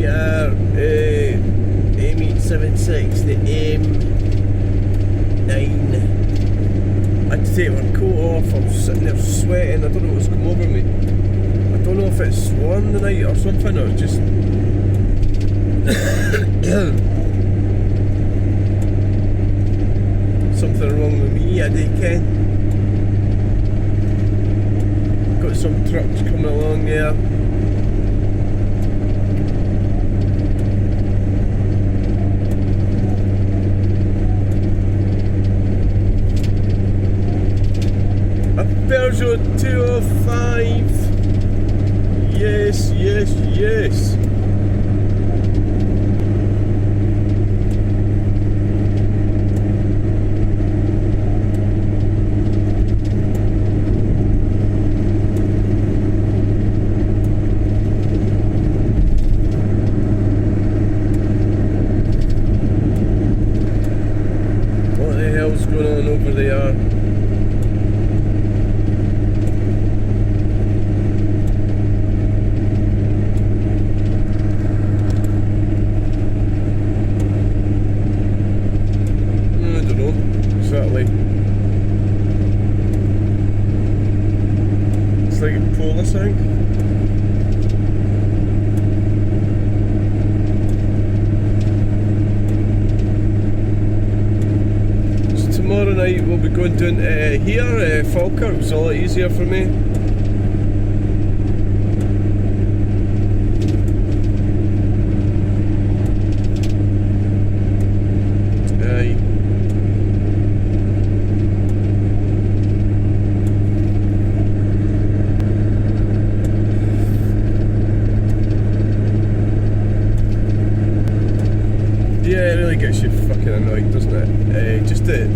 are M876, the M9. I had to take my coat off. I was sitting there sweating. I don't know what's come over me. I don't know if it's swarm the night or something, or just something wrong with me. I don't ken. Got some trucks coming along there. Peugeot 205. Yes, yes, yes. What the hell's going on over there? It's like a polar thing. So tomorrow night we'll be going down here, Falkirk. It's a lot easier for me. Yeah, it really gets you fucking annoyed, doesn't it? Just the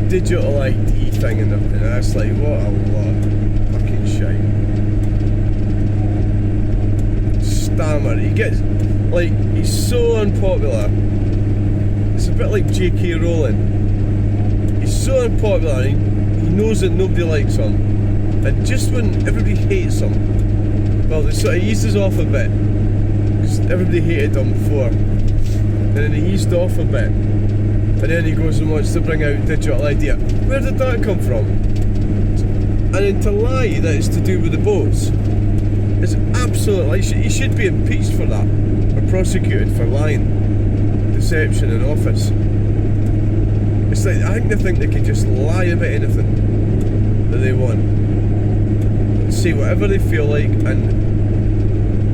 digital ID thing and everything. That's like, what a lot of fucking shite. Stammer. He gets, like, he's so unpopular. It's a bit like J.K. Rowling. He's so unpopular. He knows that nobody likes him, and just when everybody hates him, well, they sort of eases off a bit. Everybody hated him before, and then he eased off a bit, and then he goes and wants to bring out digital ID. Where did that come from? And then to lie that it's to do with the boats is absolutely, he should be impeached for that, or prosecuted for lying, deception in office. It's like, I think they can just lie about anything that they want, say whatever they feel like, and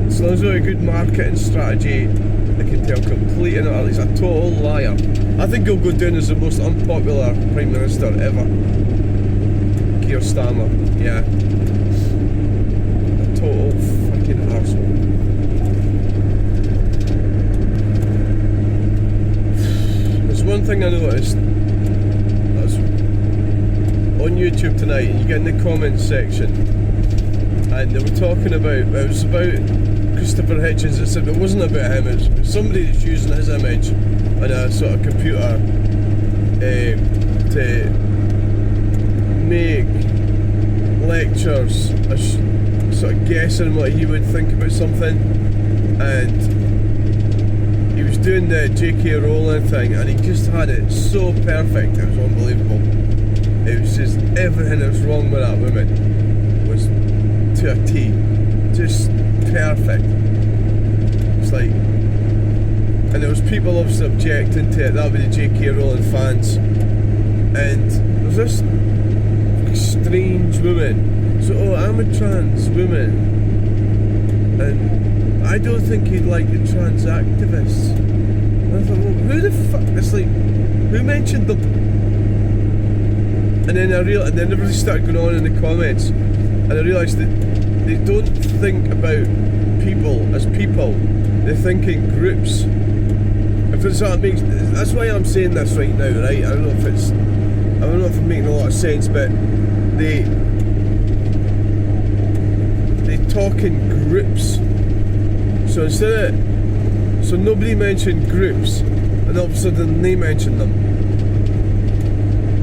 as long as they've got a good marketing strategy, they can tell complete and utter he's a total liar. I think he'll go down as the most unpopular Prime Minister ever. Keir Starmer, yeah. A total fucking arsehole. There's one thing I noticed. I was on YouTube tonight, and you get in the comments section, and they were talking about, it was about Christopher Hitchens. It said it wasn't about him, it was somebody that's using his image on a sort of computer to make lectures, sort of guessing what he would think about something, and he was doing the J.K. Rowling thing, and he just had it so perfect, it was unbelievable. It was just everything that was wrong with that woman was to a T, just perfect. It's like, and there was people obviously objecting to it. That would be the J.K. Rowling fans, and there's this strange woman. So, oh, I'm a trans woman, and I don't think he'd like the trans activists. And I thought, well, who the fuck? It's like, who mentioned them? And then and then everybody started going on in the comments, and I realised that they don't think about people as people. They think in groups. If that's what it makes, that's why I'm saying this right now, right? I don't know if I'm making a lot of sense, but they talk in groups. So instead of, so nobody mentioned groups, and all of a sudden they mentioned them.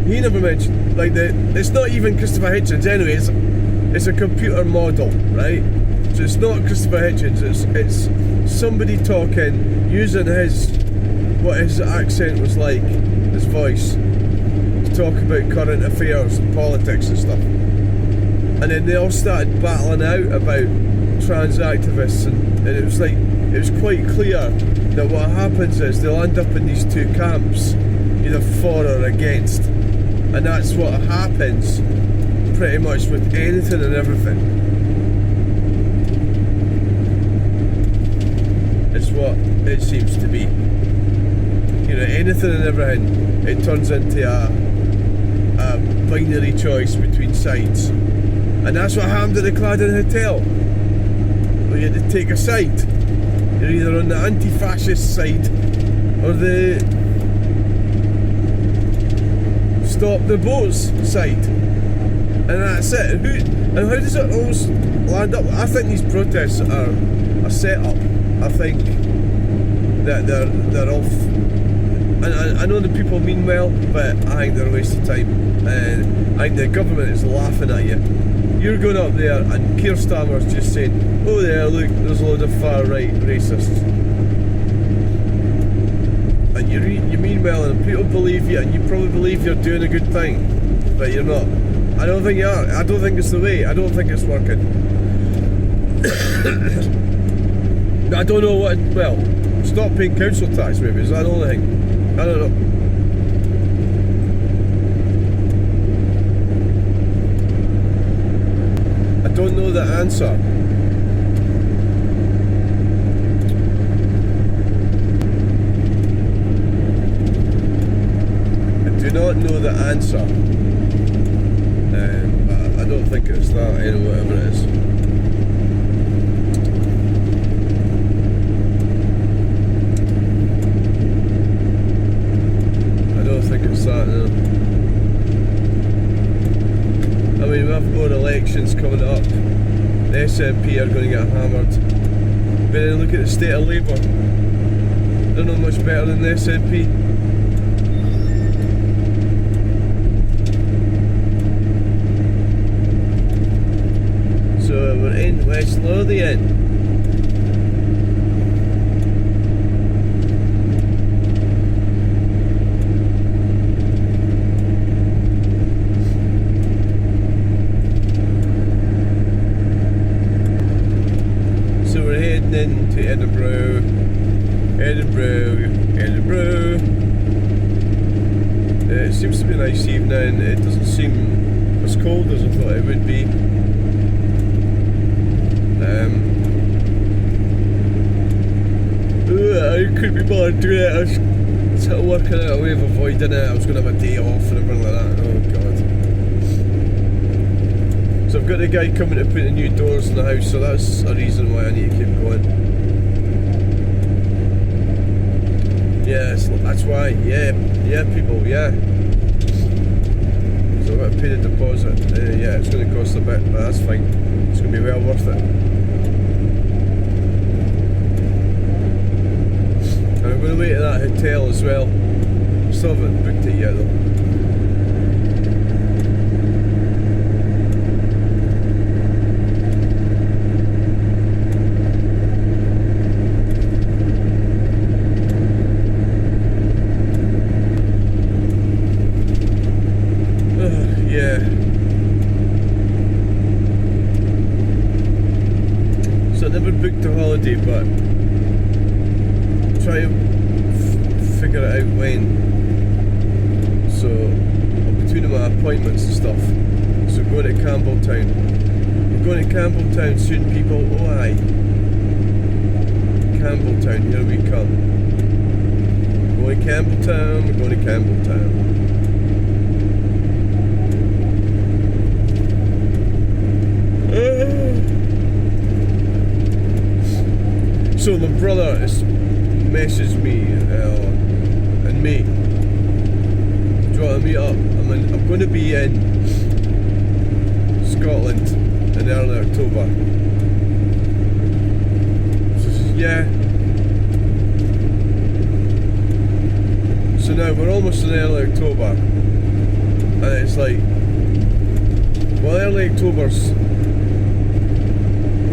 He never mentioned, like, it's not even Christopher Hitchens anyway, it's a computer model, right? So it's not Christopher Hitchens, it's somebody talking, using what his accent was like, his voice, to talk about current affairs and politics and stuff. And then they all started battling out about trans activists, and it was quite clear that what happens is they'll end up in these two camps, either for or against. And that's what happens pretty much with anything and everything. It's what it seems to be. You know, anything and everything, it turns into a binary choice between sides. And that's what happened at the Claddon Hotel. Where you had to take a side. You're either on the anti-fascist side or the stop the boats side. And that's it. And how does it always land up? I think these protests are a set-up. I think that they're off. And I know the people mean well, but I think they're a waste of time. And I think the government is laughing at you. You're going up there and Keir Starmer's just saying, oh there, look, there's a load of far-right racists. And you mean well, and people believe you, and you probably believe you're doing a good thing, but you're not. I don't think you are. I don't think it's the way. I don't think it's working. I don't know what, well, stop paying council tax maybe, is that the only thing? I don't know. I don't know the answer. I do not know the answer. I don't think it's that, whatever it is. I don't think it's that, no. I mean, we have more elections coming up. The SNP are going to get hammered. But then look at the state of Labour. They're not much better than the SNP. So we're in West Lothian. To Edinburgh. It seems to be a nice evening. It doesn't seem as cold as I thought it would be. I could be bothered doing it. I was sort of working out a way of avoiding it. I was going to have a day off and everything like that. Oh god. So I've got the guy coming to put the new doors in the house, so that's a reason why I need to keep going. Yes, that's why. Yeah, people, yeah. So I'm going to pay the deposit. Yeah, it's going to cost a bit, but that's fine. It's going to be well worth it. And I'm going to wait at that hotel as well. Still haven't booked it yet though. But try and figure it out when. So between my appointments and stuff. So going to Campbelltown. We're going to Campbelltown soon, people. Oh aye. Campbelltown, here we come. We're going to Campbelltown, we're going to Campbelltown. So my brother has messaged me and me. Do you want to meet up? I'm going to be in Scotland in early October. So, yeah. So now we're almost in early October, and it's like, well, early October's, I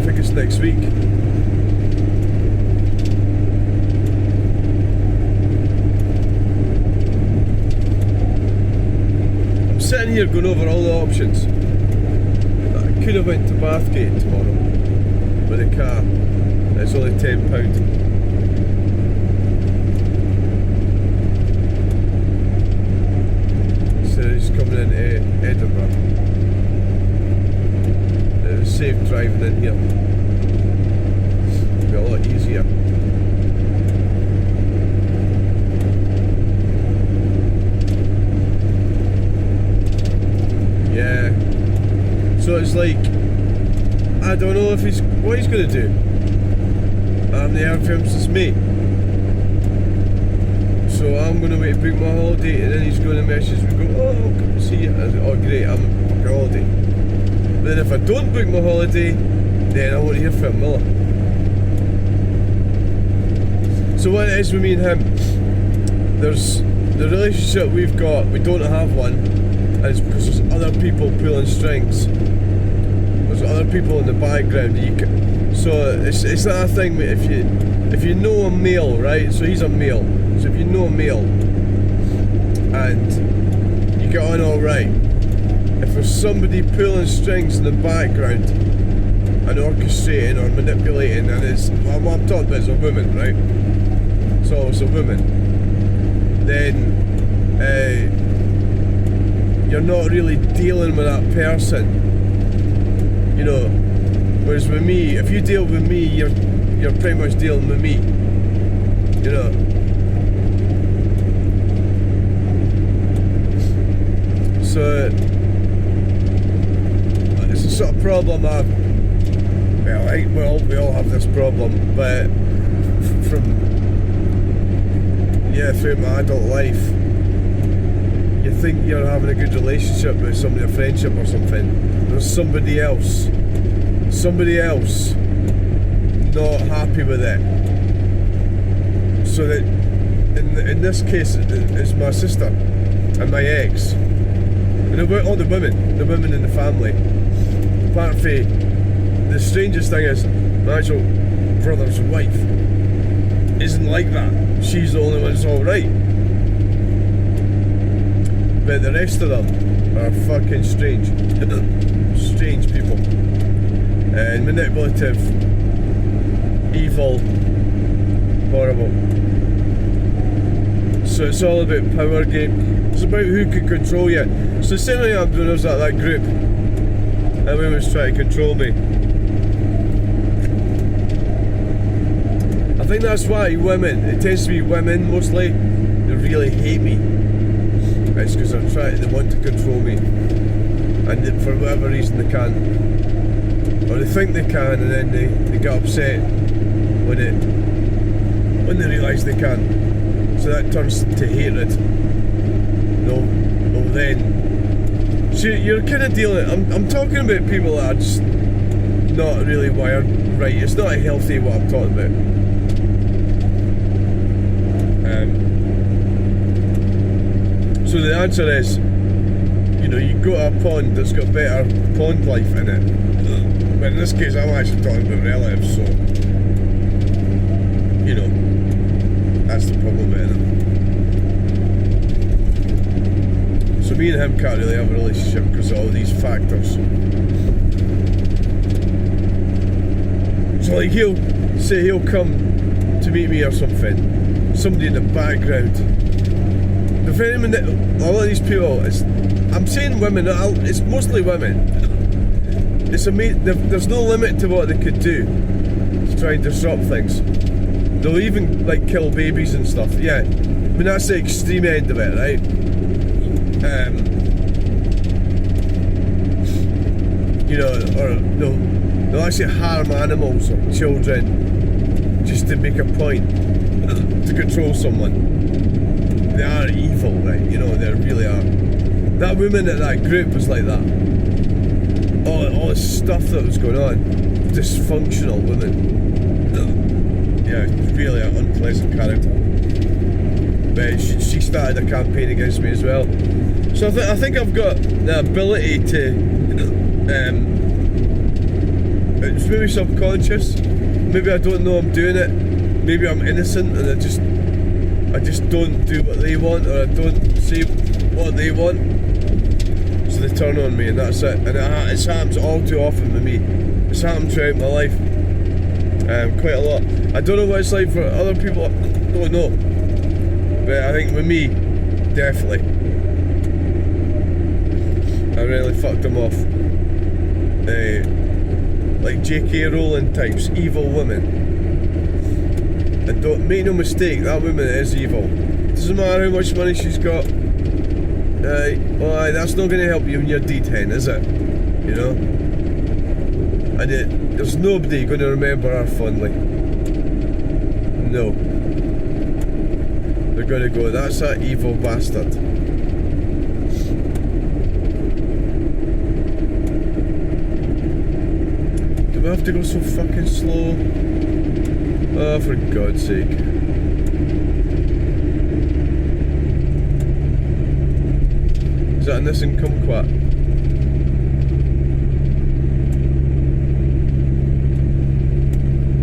think it's next week. I'm sitting here going over all the options. I could have went to Bathgate tomorrow with a car. It's only £10. So he's coming into Edinburgh. It was safe driving in here. It'll be a lot easier. Yeah. So it's like, I don't know if what he's going to do. I haven't heard from him since May. So I'm going to wait to book my holiday, and then he's going to message me and go, oh, I'll come and see you. I said, oh great, I'm on a holiday. But then if I don't book my holiday, then I won't hear from him, will I? So what it is with me and him, there's the relationship we've got, we don't have one, and it's because there's other people pulling strings. There's other people in the background. So it's that thing, if you know a male, right? So he's a male. So if you know a male and you get on all right, if there's somebody pulling strings in the background and orchestrating or manipulating, and what I'm talking about is a woman, right? So it's a woman, then you're not really dealing with that person. You know, whereas with me, if you deal with me, you're pretty much dealing with me. You know. So it's a sort of problem we all have this problem, but through my adult life, you think you're having a good relationship with somebody, a friendship or something. There's somebody else not happy with it. So that in this case, it's my sister and my ex, and all the women in the family. Apart from, the strangest thing is, my actual brother's wife isn't like that. She's the only one that's alright. But the rest of them are fucking strange. Strange people. And manipulative, evil, horrible. So it's all about power game. It's about who can control you. So the same thing I'm doing is that group. That woman's trying to control me. I think that's why women, it tends to be women mostly, they really hate me. It's because they want to control me. And for whatever reason they can. Or they think they can, and then they get upset when they realise they can. So that turns to hatred. Then. So you're kind of dealing. I'm talking about people that are just not really wired right. It's not healthy what I'm talking about. So the answer is, you go to a pond that's got better pond life in it. But in this case, I'm actually talking about relatives, so that's the problem with it. So me and him can't really have a relationship because of all these factors. So he'll say he'll come to meet me or something. Somebody in the background. A lot of these people, I'm saying women, it's mostly women. There's no limit to what they could do to try and disrupt things. They'll even kill babies and stuff. Yeah, I mean that's the extreme end of it, right? Or they'll actually harm animals or children just to make a point to control someone. They are evil, right? They really are. That woman at that group was like that. All the stuff that was going on. Dysfunctional women. Yeah, really an unpleasant character. But she started a campaign against me as well. So I think I've got the ability to it's maybe subconscious. Maybe I don't know I'm doing it. Maybe I'm innocent and I just don't do what they want, or I don't say what they want. So they turn on me, and that's it. And it's happened all too often with me. It's happened throughout my life, quite a lot. I don't know what it's like for other people. I don't know, but I think with me, definitely, I really fucked them off. Like J.K. Rowling types, evil women. And don't make no mistake, that woman is evil. Doesn't matter how much money she's got. Well, that's not going to help you in your D10, is it? You know? And there's nobody going to remember her fondly. No. They're going to go, that's that evil bastard. Do we have to go so fucking slow? Oh, for God's sake. Is that a Nissan Kumquat?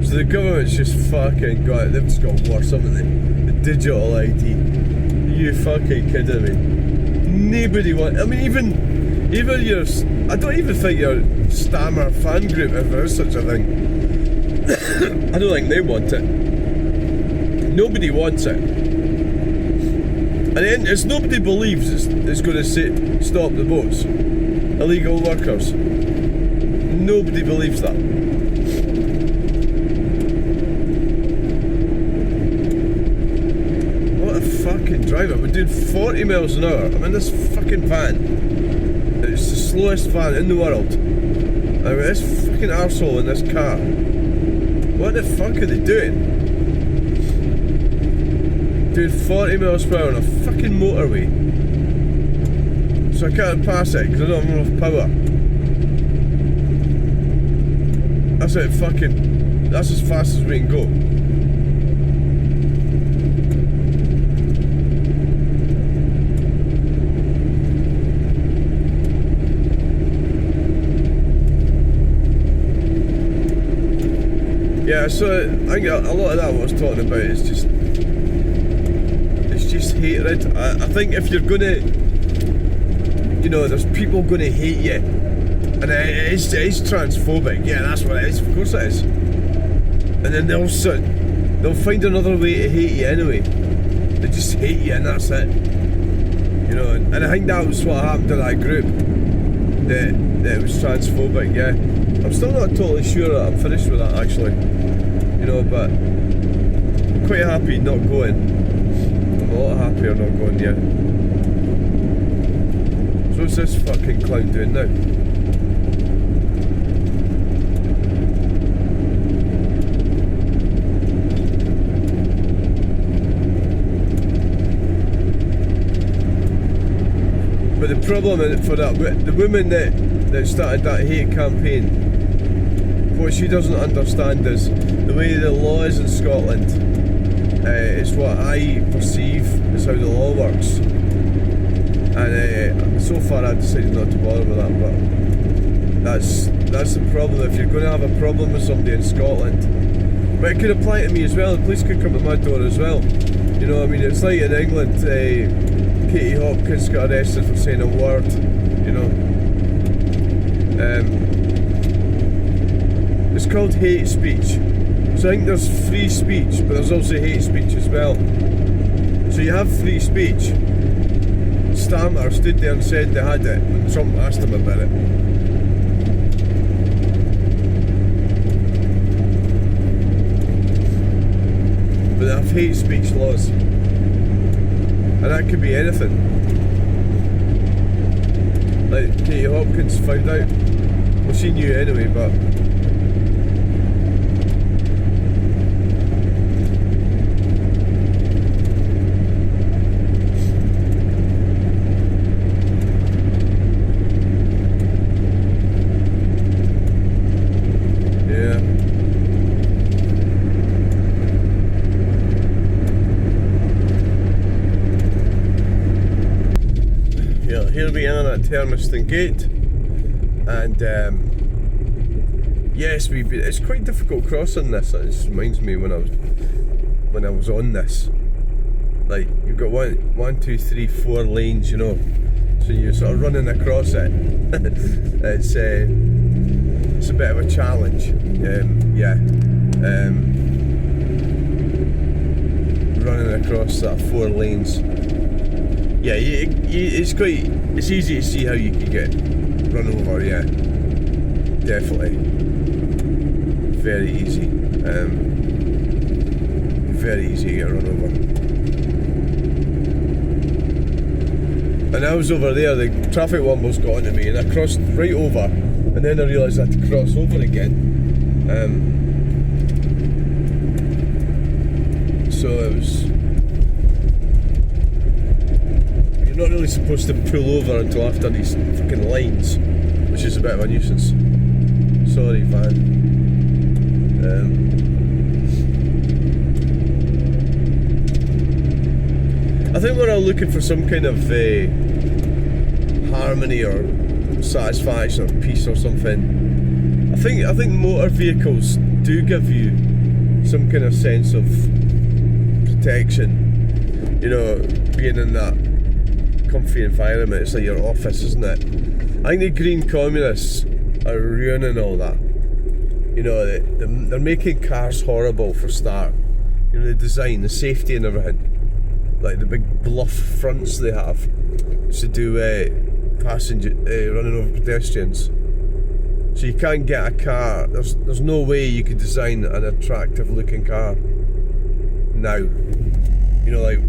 So the government's just fucking got it. They've just got worse, haven't they? The digital ID. Are you fucking kidding me? Nobody wants. I mean, even your. I don't even think your Stammer fan group, if there is such a thing. I don't think they want it. Nobody wants it. And then it's nobody believes it's going to stop the boats. Illegal workers. Nobody believes that. What a fucking driver. We're doing 40 miles an hour. I'm in this fucking van. It's the slowest van in the world. And with this fucking arsehole in this car. What the fuck are they doing? Doing 40 miles per hour on a fucking motorway. So I can't pass it because I don't have enough power. That's as fast as we can go. Yeah, so I think a lot of that what I was talking about is just hatred. I think if you're gonna, you know, there's people gonna hate you, and it is transphobic. Yeah, that's what it is. Of course it is. And then they'll find another way to hate you anyway. They just hate you, and that's it. You know, and I think that was what happened to that group. That it was transphobic. Yeah, I'm still not totally sure that I'm finished with that actually. You know, but I'm quite happy not going. I'm a lot happier not going, yeah. So what's this fucking clown doing now? But the problem for that, the woman that started that hate campaign, what she doesn't understand is the way the law is in Scotland. It's what I perceive is how the law works, and so far I've decided not to bother with that. But that's the problem. If you're going to have a problem with somebody in Scotland, but it could apply to me as well. The police could come at my door as well. You know, I mean, it's like in England. Katie Hopkins got arrested for saying a word. You know. It's called hate speech. So I think there's free speech, but there's also hate speech as well. So you have free speech. Stammer stood there and said they had it when Trump asked him about it. But they have hate speech laws. And that could be anything. Like Katie Hopkins found out. Well, she knew anyway, but here we are at Termiston Gate, and yes, it's quite difficult crossing this. It just reminds me when I was on this. Like, you've got one, two, three, 4 lanes, you know. So you're sort of running across it. It's a bit of a challenge. Running across that 4 lanes. Yeah, it's easy to see how you could get run over. Yeah, definitely. Very easy. Very easy to get run over. And I was over there, the traffic wombles got onto me, and I crossed right over, and then I realised I had to cross over again. So it was. You're not really supposed to pull over until after these fucking lines, which is a bit of a nuisance. Sorry, van. I think we're all looking for some kind of harmony or satisfaction or peace or something. I think motor vehicles do give you some kind of sense of protection. You know, being in that comfy environment. It's like your office, isn't it? I think the green communists are ruining all that. You know, they're making cars horrible for start. You know, the design, the safety and everything. Like the big bluff fronts they have to do passenger running over pedestrians. So you can't get a car. There's no way you could design an attractive looking car now. You know, like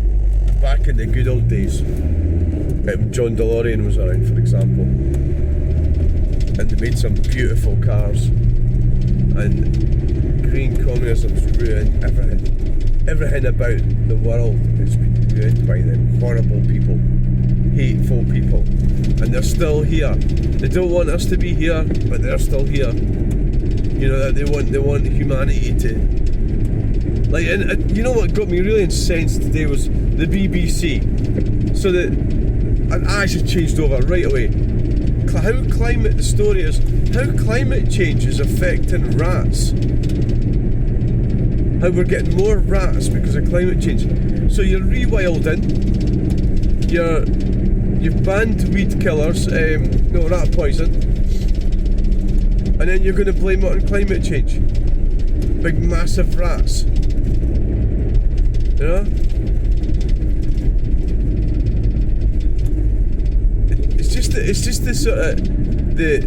back in the good old days, John DeLorean was around, for example, and they made some beautiful cars. And green communism's ruined everything. Everything about the world has been ruined by them horrible people, hateful people, and they're still here. They don't want us to be here, but they're still here. You know, they want humanity to, like, and you know what got me really incensed today was the BBC. So that, and I actually changed over right away. The story is how climate change is affecting rats. How we're getting more rats because of climate change. So you're rewilding, you've banned weed killers, rat poison, and then you're going to blame it on climate change. Big massive rats. You know? It's just the sort of the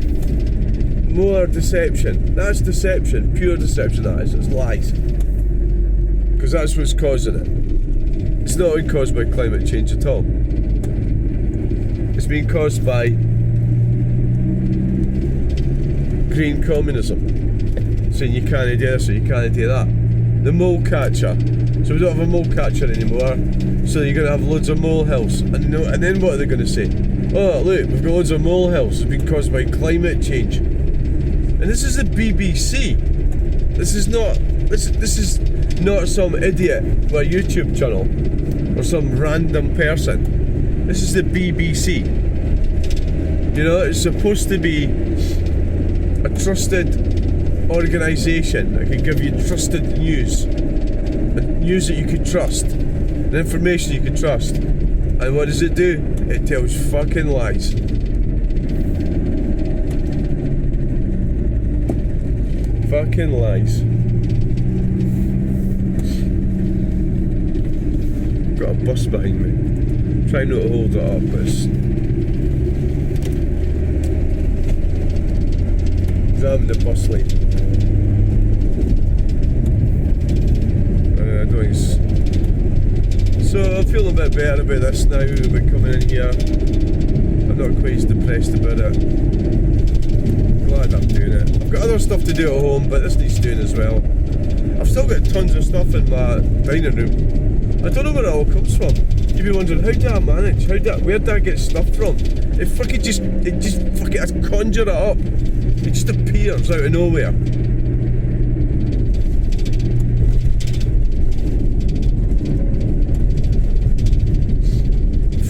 more deception. That's deception, pure deception. That is. It's lies. Because that's what's causing it. It's not been caused by climate change at all. It's been caused by green communism, saying you can't do this or you can't do that. The mole catcher. So we don't have a mole catcher anymore. So you're going to have loads of molehills. And then what are they going to say? Oh look, we've got loads of molehills. It's been caused by climate change. And this is the BBC. This is not some idiot with a YouTube channel or some random person. This is the BBC. You know, it's supposed to be a trusted organisation that can give you trusted news. News that you could trust. And information you could trust. And what does it do? It tells fucking lies. Fucking lies. Got a bus behind me. Try not to hold it up, but it's having the bus lane. So I'm feeling a bit better about this now, about coming in here. I'm not quite as depressed about it. Glad I'm doing it. I've got other stuff to do at home, but this needs doing as well. I've still got tons of stuff in my dining room. I don't know where it all comes from. You'd be wondering, how do I manage? Where do I get stuff from? I conjure it up. It just appears out of nowhere.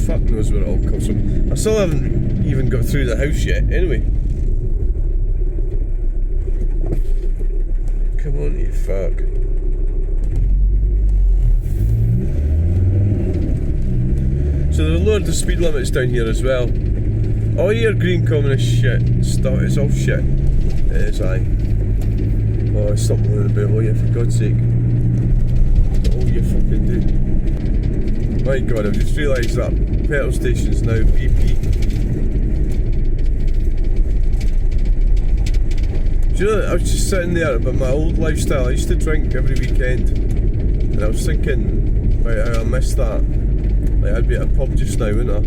Fuck knows where it all comes from. I still haven't even got through the house yet. Anyway. Come on, you fuck. So they've lowered the speed limits down here as well. All your green communist shit stuff, it's all shit. It is, aye. Oh, it's something about, oh yeah, for God's sake. Oh, you fucking do. My God, I've just realised that petrol station's now BP. Do you know, I was just sitting there about my old lifestyle. I used to drink every weekend, and I was thinking, right, how I missed that. Like, I'd be at a pub just now, wouldn't I?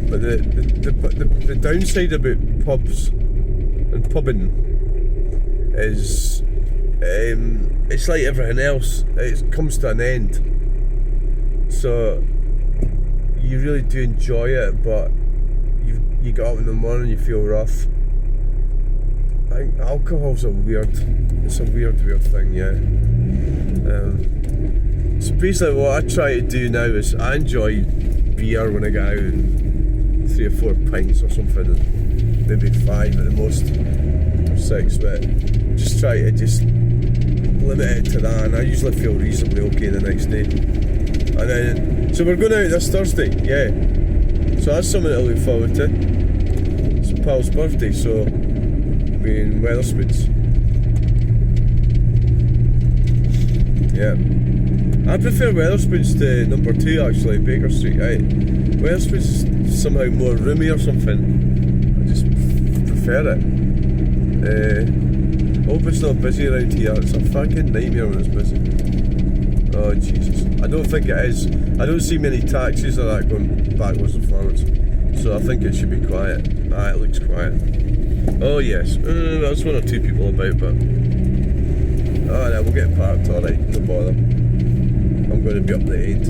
But the downside about pubs and pubbing is, it's like everything else. It comes to an end. So you really do enjoy it, but you get up in the morning, you feel rough. I think alcohol's it's a weird thing, yeah. So basically what I try to do now is I enjoy beer when I get out, and 3 or 4 pints or something, and maybe 5 at the most, or 6, but just try to limit it to that, and I usually feel reasonably okay the next day. And then, so we're going out this Thursday, yeah. So that's something to look forward to. It's a pal's birthday, so we're in Wetherspoons. Yeah. I prefer Wetherspoons to number 2 actually, Baker Street. Wetherspoons is somehow more roomy or something. I just prefer it. Hope it's not busy around here. It's a fucking nightmare when it's busy. Oh Jesus. I don't think it is. I don't see many taxis or that going backwards and forwards. So I think it should be quiet. Ah, it looks quiet. Oh yes. There's 1 or 2 people about, but oh no, we'll get parked alright, no bother. I'm going to be up the end.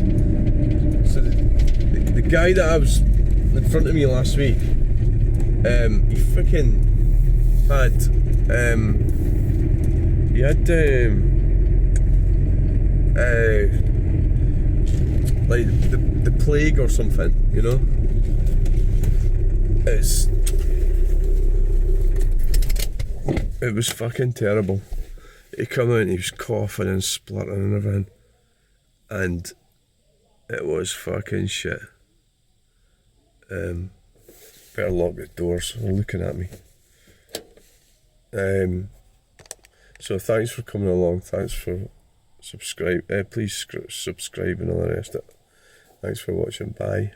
So the guy that was in front of me last week, he freaking had like the plague or something, you know. It was fucking terrible. He come out and he was coughing and spluttering and everything, and it was fucking shit. Better lock the doors. They're looking at me. So thanks for coming along. Thanks for subscribe. Please subscribe and all the rest of it. Thanks for watching. Bye.